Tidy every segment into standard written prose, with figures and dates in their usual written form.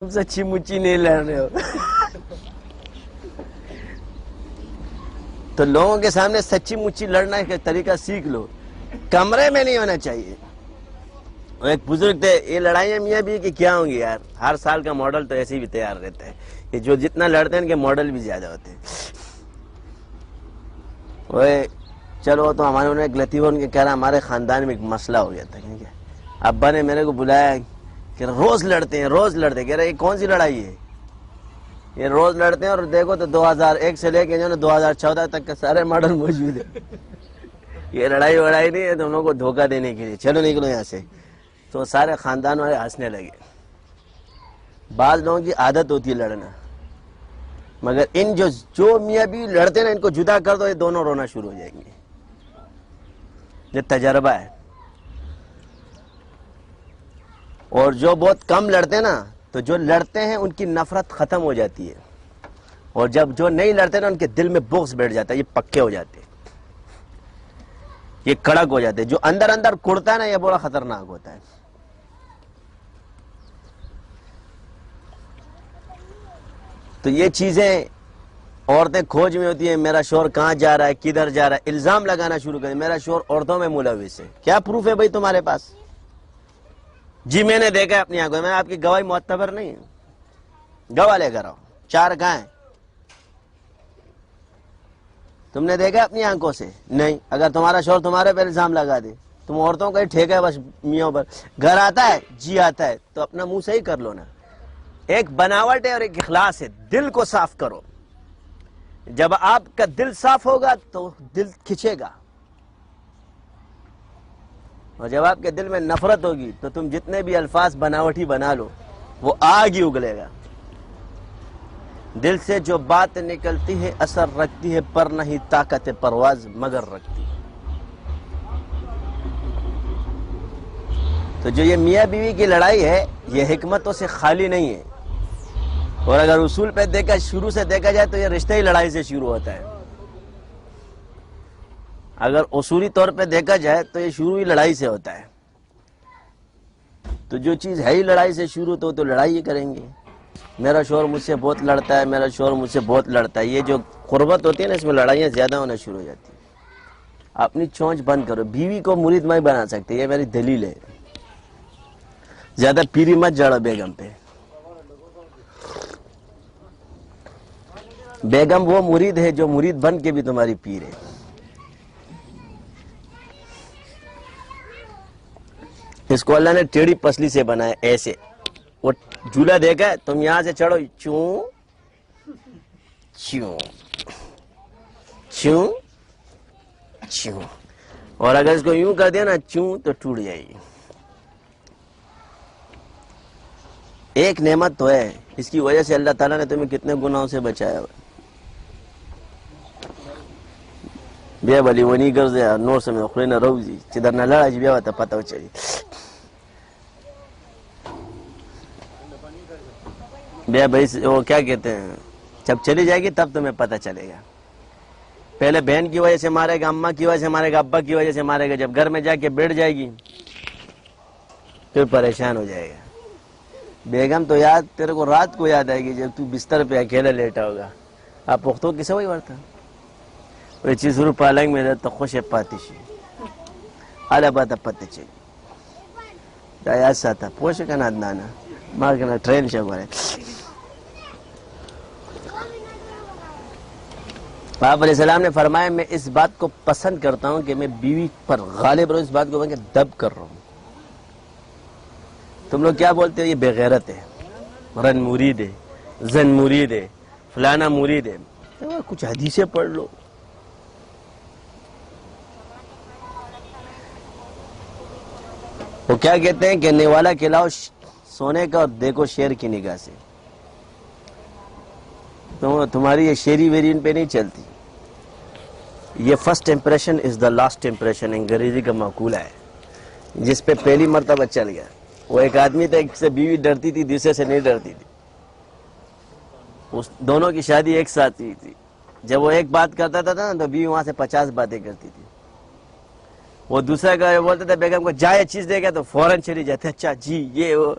تم سچی مچی نہیں لڑ رہے ہو تو لوگوں کے سامنے سچی مچی لڑنا کا طریقہ سیکھ لو. کمرے میں نہیں ہونا چاہیے. ایک بزرگ تھے, یہ لڑائیاں میاں بھی کہ کیا ہوں گی یار, ہر سال کا ماڈل تو ایسے ہی بھی تیار رہتا ہے. یہ جو جتنا لڑتے ہیں ان کے ماڈل بھی زیادہ ہوتے ہیں. وہ چلو تو ہمارے انہوں نے ایک لطیفہ ان کے کہہ رہا ہمارے خاندان میں ایک مسئلہ ہو گیا تھا. ابا نے میرے کو بلایا کہ روز لڑتے ہیں کہہ رہے یہ کون سی لڑائی ہے, یہ روز لڑتے ہیں اور دیکھو تو 2001 سے لے کے جو 2014 تک کا سارے ماڈل موجود ہے. یہ لڑائی وڑائی نہیں ہے تم لوگوں کو دھوکہ دینے کے لیے, چلو نکلو یہاں سے. تو سارے خاندان والے ہنسنے لگے. بعض لوگوں کی عادت ہوتی ہے لڑنا, مگر ان جو میاں بھی لڑتے نا ان کو جدا کر دو, یہ دونوں رونا شروع ہو جائیں گے. یہ تجربہ ہے. اور جو بہت کم لڑتے ہیں نا, تو جو لڑتے ہیں ان کی نفرت ختم ہو جاتی ہے, اور جب جو نہیں لڑتے نا ان کے دل میں بغض بیٹھ جاتا ہے. یہ پکے ہو جاتے ہیں, یہ کڑک ہو جاتے ہیں. جو اندر اندر کڑتا ہے نا, یہ بڑا خطرناک ہوتا ہے. تو یہ چیزیں عورتیں کھوج میں ہوتی ہیں, میرا شوہر کہاں جا رہا ہے, کدھر جا رہا ہے, الزام لگانا شروع کریں میرا شوہر عورتوں میں ملوث ہے. کیا پروف ہے بھائی تمہارے پاس؟ جی میں نے دیکھا اپنی آنکھوں میں, آپ کی گواہی معتبر نہیں ہے, گواہ لے کر آؤ. 4 گائیں تم نے دیکھا اپنی آنکھوں سے؟ نہیں. اگر تمہارا شوہر تمہارے پہ الزام لگا دے, تم عورتوں کا ہی ٹھیک ہے بس میاں پر, گھر آتا ہے جی آتا ہے, تو اپنا منہ صحیح کر لو نا. ایک بناوٹ ہے اور ایک اخلاص ہے. دل کو صاف کرو. جب آپ کا دل صاف ہوگا تو دل کھچے گا, اور جب آپ کے دل میں نفرت ہوگی تو تم جتنے بھی الفاظ بناوٹی بنا لو وہ آگ ہی اگلے گا. دل سے جو بات نکلتی ہے اثر رکھتی ہے, پر نہیں طاقت پرواز مگر رکھتی ہے. تو جو یہ میاں بیوی کی لڑائی ہے یہ حکمتوں سے خالی نہیں ہے. اور اگر اصول پہ شروع سے دیکھا جائے تو یہ رشتہ ہی لڑائی سے شروع ہوتا ہے. اگر اصولی طور پہ دیکھا جائے تو یہ شروع ہی لڑائی سے ہوتا ہے. تو جو چیز ہے ہی لڑائی سے شروع تو لڑائی ہی کریں گے. میرا شوہر مجھ سے بہت لڑتا ہے, میرا شوہر مجھ سے بہت لڑتا ہے. یہ جو قربت ہوتی ہے نا, اس میں لڑائیاں زیادہ ہونا شروع ہو جاتی ہیں. اپنی چونچ بند کرو. بیوی کو مرید میں بنا سکتے, یہ میری دلیل ہے. زیادہ پیری مت جاڑو بیگم پہ. بیگم وہ مرید ہے جو مرید بن کے بھی تمہاری پیر ہے. اس کو اللہ نے ٹیڑھی پسلی سے بنایا ایسے. وہ جھولا دیکھا ہے, تم یہاں سے چڑھو چوں چوں چوں چوں, اور اگر اس کو یوں کر دیا نا چوں تو ٹوٹ جائے گی. ایک نعمت تو ہے, اس کی وجہ سے اللہ تعالیٰ نے تمہیں کتنے گناہوں سے بچایا. بیا بلی ونی گرزے نور سے میں خلی نہ روزی چدر نہ لڑا جی بیا ہوتا پتہ ہو چلی. بیا بھائی وہ کیا کہتے ہیں, جب چلی جائے گی تب تمہیں پتہ چلے گا. پہلے بہن کی وجہ سے مارے گا, اماں کی وجہ سے مارے گا, ابا کی وجہ سے مارے گا. جب گھر میں جا کے بیٹھ جائے گی پھر پریشان ہو جائے گا. بیگم تو یاد تیرے کو رات کو یاد آئے گی جب تو بستر پہ اکیلا لیٹا ہوگا. آپ پختوں کسے وہی ورتا وہ چیز رو پالنگ میں تو خوش پاتی شی آلہ باتا پتہ چلی دایات ساتا پوش کا نادنانا مار کنا ٹرین شا گوارے. آپ علیہ السلام نے فرمایا میں اس بات کو پسند کرتا ہوں کہ میں بیوی پر غالب رہوں, اس بات کو میں دب کر رہا ہوں. تم لوگ کیا بولتے ہو یہ بے غیرت ہے, رن مرید ہے, زن مرید ہے, فلانا مرید ہے. کچھ حدیثیں پڑھ لو. وہ کیا کہتے ہیں کہ نیوالا کھلاؤ سونے کا اور دیکھو شیر کی نگاہ سے. تمہاری یہ شیری ویری ان پہ نہیں چلتی. یہ first impression is the last impression, انگریزی کا مقولہ ہے. جس پہ پہلی مرتبہ چل گیا. وہ ایک آدمی تھا, ایک سے بیوی ڈرتی تھی, دوسرے سے نہیں ڈرتی تھی. اس دونوں کی شادی ایک ساتھ ہوئی تھی. جب وہ ایک بات کرتا تھا نا تو بیوی وہاں سے 50 باتیں کرتی تھی. وہ دوسرا کا بولتا تھا بیگم کو جائے چیز دے گا تو فوراً چلی جاتے, اچھا جی یہ وہ.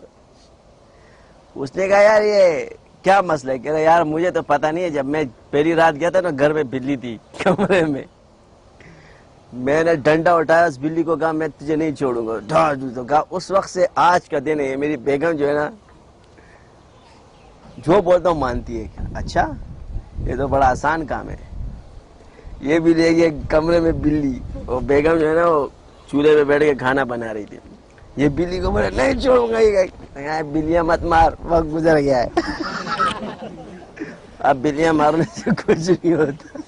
اس نے کہا یار یہ کیا مسئلہ ہے؟ کہہ رہا یار مجھے تو پتا نہیں ہے، جب میں پہلی رات گیا تھا نا گھر میں بلی تھی کمرے میں نے ڈنڈا اٹھایا، اس بلی کو کہا میں تجھے نہیں چھوڑوں گا، تو کہا اس وقت سے آج کا دن ہے میری بیگم جو ہے نا جو بولتا ہوں مانتی ہے. اچھا یہ تو بڑا آسان کام ہے. یہ بھی لے گئے کمرے میں بلی، اور بیگم جو ہے نا وہ چولہے پہ بیٹھ کے کھانا بنا رہی تھی. یہ بلی کو بولے نہیں چھوڑوں گا، یہ بلیاں مت مار، وقت گزر گیا ہے. اب بلیاں مارنے سے کچھ نہیں ہوتا.